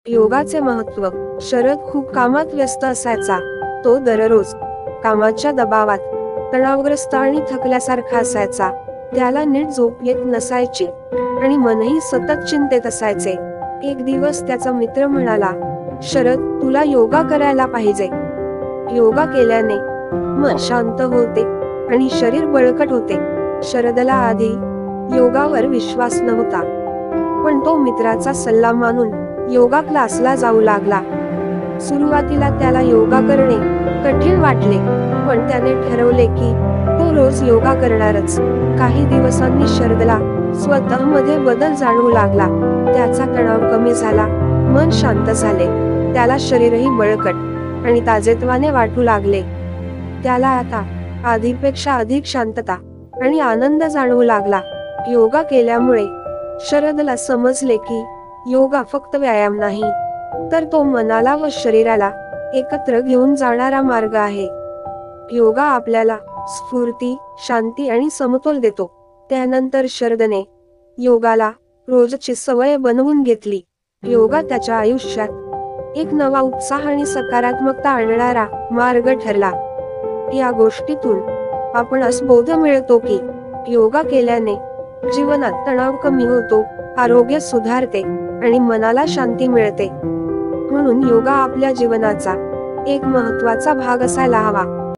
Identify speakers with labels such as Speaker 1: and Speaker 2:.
Speaker 1: योगाचे महत्त्व. शरद खूप कामात व्यस्त असायचा. तो दररोज कामाच्या दबावात तणावग्रस्त आणि थकल्यासारखा असायचा. त्याला नीट झोप येत नसायची आणि मनही सतत चिंतेत असायचे. एक दिवस त्याचा मित्र म्हणाला, शरद, तुला योगा करायला पाहिजे. योगा केल्याने मन शांत होते आणि शरीर बळकट होते. शरदला आधी योगावर विश्वास नव्हता, पण तो मित्राचा सल्ला मानून योगा क्लासला जाऊ लागला. सुरुवातीला त्याला योगा करणे कठीण वाटले, पण त्याने ठरवले की तो रोज योगा करणारच. काही दिवसांनी शरदला स्वतःमध्ये बदल जाणवू लागला. त्याचा तणाव कमी झाला, मन शांत झाले. त्याला शरीरही बळकट आणि ताजेतवाने वाटू लागले. त्याला आता आधीपेक्षा अधिक शांतता आणि आनंद जाणवू लागला. योगा केल्यामुळे शरदला समजले की योगा फक्त व्यायाम नाही, तर तो मनाला व शरीराला एकत्र घेऊन जाणारा मार्ग आहे. योगा आपल्याला स्फूर्ती, शांती आणि समतोल देतो. त्यानंतर शरदने योगाला रोजची सवय बनवून घेतली. योगा त्याच्या आयुष्यात एक नवा उत्साह आणि सकारात्मकता आणणारा मार्ग ठरला. या गोष्टीतून आपणास बोध मिळतो की योगा केल्याने जीवनात तणाव कमी होतो, आरोग्य सुधारते आणि मनाला शांती मिळते. म्हणून योगा आपल्या जीवनाचा एक महत्त्वाचा भाग असायला हवा.